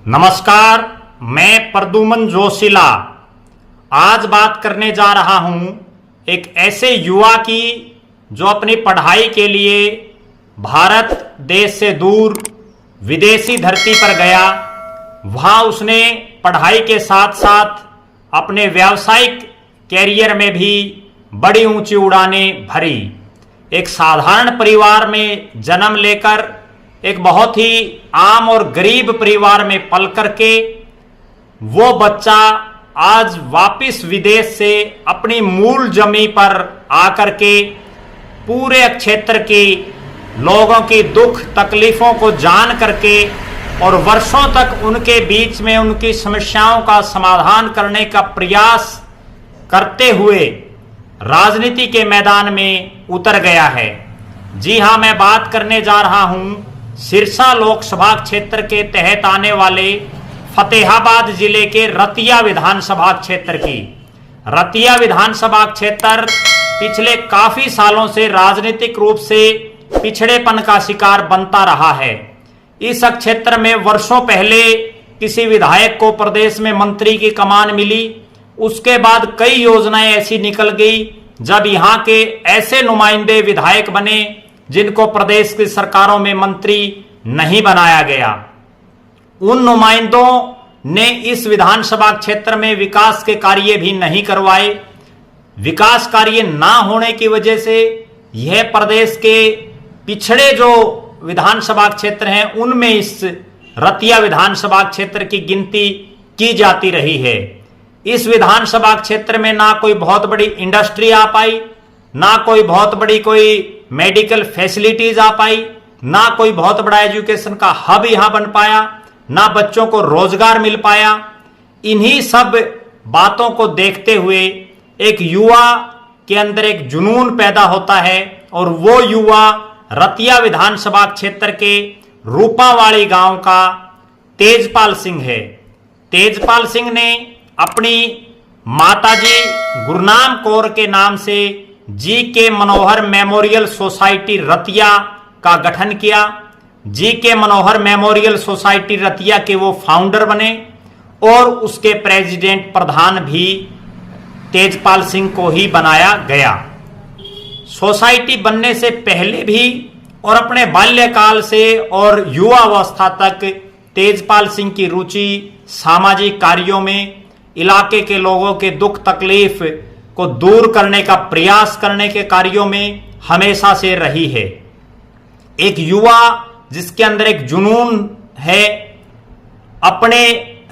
नमस्कार, मैं प्रद्युमन जोशीला आज बात करने जा रहा हूं एक ऐसे युवा की जो अपनी पढ़ाई के लिए भारत देश से दूर विदेशी धरती पर गया। वहां उसने पढ़ाई के साथ साथ अपने व्यावसायिक कैरियर में भी बड़ी ऊंची उड़ानें भरी। एक साधारण परिवार में जन्म लेकर एक बहुत ही आम और गरीब परिवार में पल करके वो बच्चा आज वापिस विदेश से अपनी मूल जमी पर आकर के पूरे क्षेत्र के लोगों की दुख तकलीफों को जान करके और वर्षों तक उनके बीच में उनकी समस्याओं का समाधान करने का प्रयास करते हुए राजनीति के मैदान में उतर गया है। जी हां, मैं बात करने जा रहा हूं सिरसा लोकसभा क्षेत्र के तहत आने वाले फतेहाबाद जिले के रतिया विधानसभा क्षेत्र की। रतिया विधानसभा क्षेत्र पिछले काफी सालों से राजनीतिक रूप से पिछड़ेपन का शिकार बनता रहा है। इस क्षेत्र में वर्षों पहले किसी विधायक को प्रदेश में मंत्री की कमान मिली, उसके बाद कई योजनाएं ऐसी निकल गई जब यहां के ऐसे नुमाइंदे विधायक बने जिनको प्रदेश की सरकारों में मंत्री नहीं बनाया गया। उन नुमाइंदों ने इस विधानसभा क्षेत्र में विकास के कार्य भी नहीं करवाए। विकास कार्य ना होने की वजह से यह प्रदेश के पिछड़े जो विधानसभा क्षेत्र हैं उनमें इस रतिया विधानसभा क्षेत्र की गिनती की जाती रही है। इस विधानसभा क्षेत्र में ना कोई बहुत बड़ी इंडस्ट्री आ पाई, ना कोई बहुत बड़ी कोई मेडिकल फैसिलिटीज आ पाई, ना कोई बहुत बड़ा एजुकेशन का हब यहां बन पाया, ना बच्चों को रोजगार मिल पाया। इन्हीं सब बातों को देखते हुए एक युवा के अंदर एक जुनून पैदा होता है और वो युवा रतिया विधानसभा क्षेत्र के रूपावाड़ी गांव का तेजपाल सिंह है। तेजपाल सिंह ने अपनी माताजी गुरनाम कौर के नाम से जी के मनोहर मेमोरियल सोसाइटी रतिया का गठन किया। जी के मनोहर मेमोरियल सोसाइटी रतिया के वो फाउंडर बने और उसके प्रेसिडेंट प्रधान भी तेजपाल सिंह को ही बनाया गया। सोसाइटी बनने से पहले भी और अपने बाल्यकाल से और युवा अवस्था तक तेजपाल सिंह की रुचि सामाजिक कार्यों में, इलाके के लोगों के दुख तकलीफ को दूर करने का प्रयास करने के कार्यों में हमेशा से रही है। एक युवा जिसके अंदर एक जुनून है अपने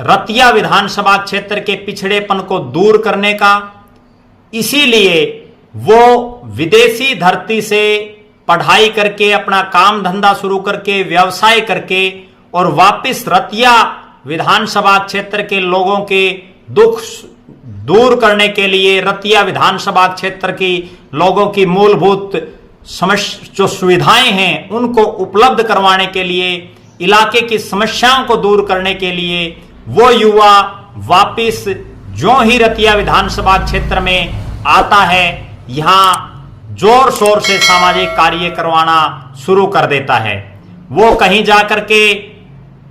रतिया विधानसभा क्षेत्र के पिछड़ेपन को दूर करने का, इसीलिए वो विदेशी धरती से पढ़ाई करके अपना काम धंधा शुरू करके व्यवसाय करके और वापस रतिया विधानसभा क्षेत्र के लोगों के दुख दूर करने के लिए रतिया विधानसभा क्षेत्र की लोगों की मूलभूत जो सुविधाएं हैं उनको उपलब्ध करवाने के लिए, इलाके की समस्याओं को दूर करने के लिए वो युवा वापिस जो ही रतिया विधानसभा क्षेत्र में आता है यहां जोर शोर से सामाजिक कार्य करवाना शुरू कर देता है। वो कहीं जाकर के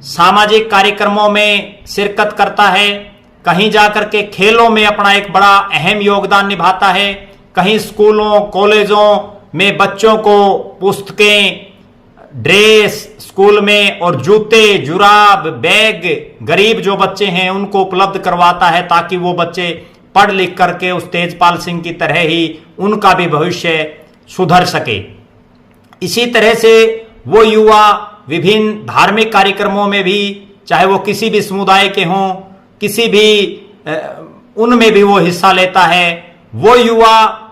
सामाजिक कार्यक्रमों में शिरकत करता है, कहीं जाकर के खेलों में अपना एक बड़ा अहम योगदान निभाता है, कहीं स्कूलों कॉलेजों में बच्चों को पुस्तकें, ड्रेस स्कूल में और जूते जुराब बैग गरीब जो बच्चे हैं उनको उपलब्ध करवाता है ताकि वो बच्चे पढ़ लिख करके उस तेजपाल सिंह की तरह ही उनका भी भविष्य सुधर सके। इसी तरह से वो युवा विभिन्न धार्मिक कार्यक्रमों में भी, चाहे वो किसी भी समुदाय के हों, किसी भी उनमें भी वो हिस्सा लेता है। वो युवा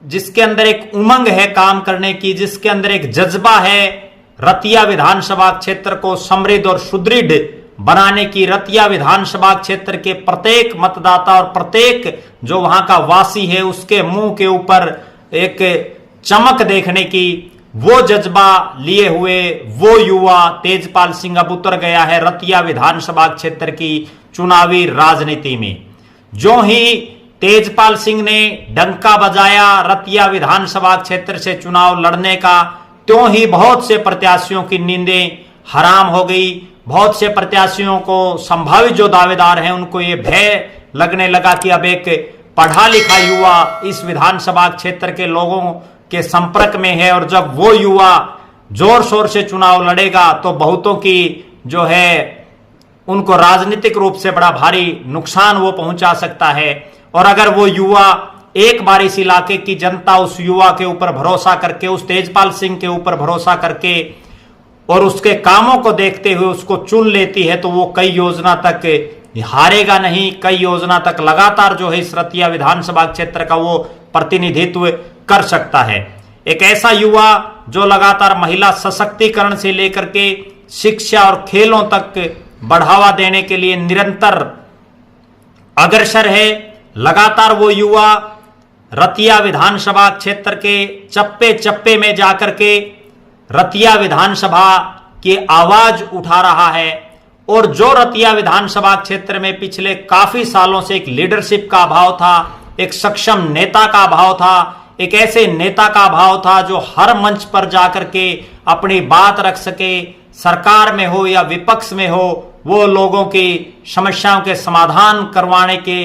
जिसके अंदर एक उमंग है काम करने की, जिसके अंदर एक जज्बा है रतिया विधानसभा क्षेत्र को समृद्ध और सुदृढ़ बनाने की, रतिया विधानसभा क्षेत्र के प्रत्येक मतदाता और प्रत्येक जो वहां का वासी है उसके मुंह के ऊपर एक चमक देखने की, वो जज्बा लिए हुए वो युवा तेजपाल सिंह अब उतर गया है रतिया विधानसभा क्षेत्र की चुनावी राजनीति में। जो ही तेजपाल सिंह ने डंका बजाया रतिया विधानसभा क्षेत्र से चुनाव लड़ने का, त्यों ही बहुत से प्रत्याशियों की नींदें हराम हो गई, बहुत से प्रत्याशियों को, संभावित जो दावेदार हैं, उनको ये भय लगने लगा कि अब एक पढ़ा लिखा युवा इस विधानसभा क्षेत्र के लोगों के संपर्क में है और जब वो युवा जोर शोर से चुनाव लड़ेगा तो बहुतों की जो है उनको राजनीतिक रूप से बड़ा भारी नुकसान वो पहुंचा सकता है। और अगर वो युवा एक बार इस इलाके की जनता उस युवा के ऊपर भरोसा करके, उस तेजपाल सिंह के ऊपर भरोसा करके और उसके कामों को देखते हुए उसको चुन लेती है तो वो कई योजना तक हारेगा नहीं, कई योजना तक लगातार जो है इस रतिया विधानसभा क्षेत्र का वो प्रतिनिधित्व कर सकता है। एक ऐसा युवा जो लगातार महिला सशक्तिकरण से लेकर के शिक्षा और खेलों तक बढ़ावा देने के लिए निरंतर अग्रसर है। लगातार वो युवा रतिया विधानसभा क्षेत्र के चप्पे चप्पे में जाकर के रतिया विधानसभा की आवाज उठा रहा है और जो रतिया विधानसभा क्षेत्र में पिछले काफी सालों से एक लीडरशिप का अभाव था, एक सक्षम नेता का अभाव था, एक ऐसे नेता का अभाव था जो हर मंच पर जाकर के अपनी बात रख सके, सरकार में हो या विपक्ष में हो, वो लोगों की समस्याओं के समाधान करवाने के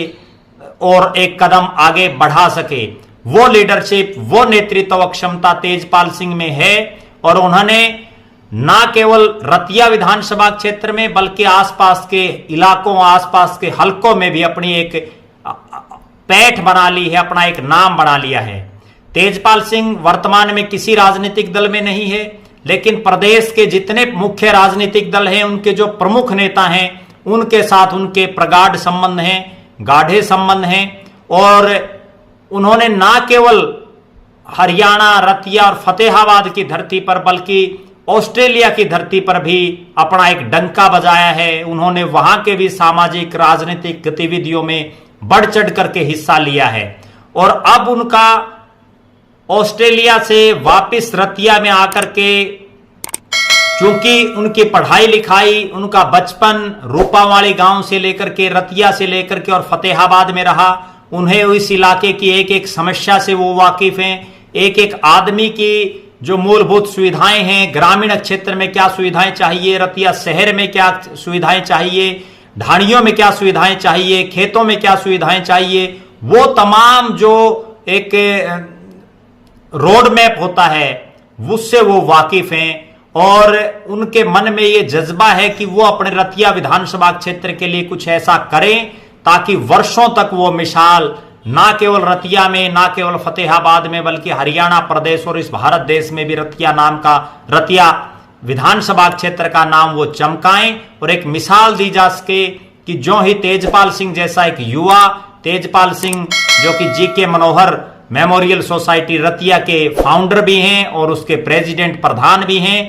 और एक कदम आगे बढ़ा सके। वो लीडरशिप, वो नेतृत्व क्षमता तेजपाल सिंह में है और उन्होंने ना केवल रतिया विधानसभा क्षेत्र में बल्कि आसपास के इलाकों, आसपास के हलकों में भी अपनी एक पैठ बना ली है, अपना एक नाम बना लिया है। तेजपाल सिंह वर्तमान में किसी राजनीतिक दल में नहीं है, लेकिन प्रदेश के जितने मुख्य राजनीतिक दल हैं, उनके जो प्रमुख नेता हैं, उनके साथ उनके प्रगाढ़ संबंध हैं, गाढ़े संबंध हैं और उन्होंने ना केवल हरियाणा, रतिया और फतेहाबाद की धरती पर बल्कि ऑस्ट्रेलिया की धरती पर भी अपना एक डंका बजाया है। उन्होंने वहां के भी सामाजिक राजनीतिक गतिविधियों में बढ़ चढ़ करके हिस्सा लिया है और अब उनका ऑस्ट्रेलिया से वापस रतिया में आकर के, चूंकि उनकी पढ़ाई लिखाई, उनका बचपन रूपावाली गांव से लेकर के, रतिया से लेकर के और फतेहाबाद में रहा, उन्हें इस इलाके की एक एक समस्या से वो वाकिफ हैं। एक एक आदमी की जो मूलभूत सुविधाएं हैं, ग्रामीण क्षेत्र में क्या सुविधाएं चाहिए, रतिया शहर में क्या सुविधाएं चाहिए, ढाणियों में क्या सुविधाएं चाहिए, खेतों में क्या सुविधाएं चाहिए, वो तमाम जो एक रोड मैप होता है उससे वो वाकिफ हैं और उनके मन में ये जज्बा है कि वो अपने रतिया विधानसभा क्षेत्र के लिए कुछ ऐसा करें ताकि वर्षों तक वो मिसाल ना केवल रतिया में, ना केवल फतेहाबाद में बल्कि हरियाणा प्रदेश और इस भारत देश में भी रतिया नाम का, रतिया विधानसभा क्षेत्र का नाम वो चमकाएं और एक मिसाल दी जा सके कि जो ही तेजपाल सिंह जैसा एक युवा, तेजपाल सिंह जो कि जी.के. मनोहर मेमोरियल सोसाइटी रतिया के फाउंडर भी हैं और उसके प्रेसिडेंट प्रधान भी हैं,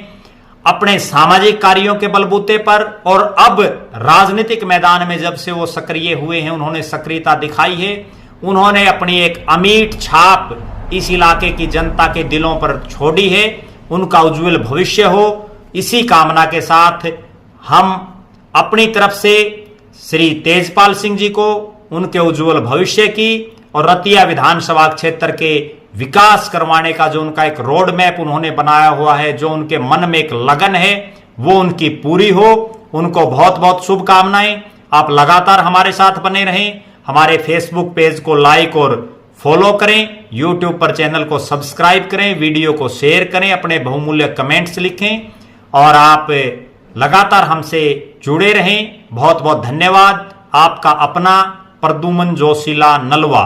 अपने सामाजिक कार्यों के बलबूते पर और अब राजनीतिक मैदान में जब से वो सक्रिय हुए हैं, उन्होंने सक्रियता दिखाई है, उन्होंने अपनी एक अमीट छाप इस इलाके की जनता के दिलों पर छोड़ी है। उनका उज्जवल भविष्य हो, इसी कामना के साथ हम अपनी तरफ से श्री तेजपाल सिंह जी को उनके उज्जवल भविष्य की और रतिया विधानसभा क्षेत्र के विकास करवाने का जो उनका एक रोड मैप उन्होंने बनाया हुआ है, जो उनके मन में एक लगन है, वो उनकी पूरी हो। उनको बहुत बहुत शुभकामनाएं। आप लगातार हमारे साथ बने रहें। हमारे फेसबुक पेज को लाइक और फॉलो करें, यूट्यूब पर चैनल को सब्सक्राइब करें, वीडियो को शेयर करें, अपने बहुमूल्य कमेंट्स लिखें और आप लगातार हमसे जुड़े रहें। बहुत बहुत धन्यवाद। आपका अपना प्रद्युमन जोशीला, नलवा।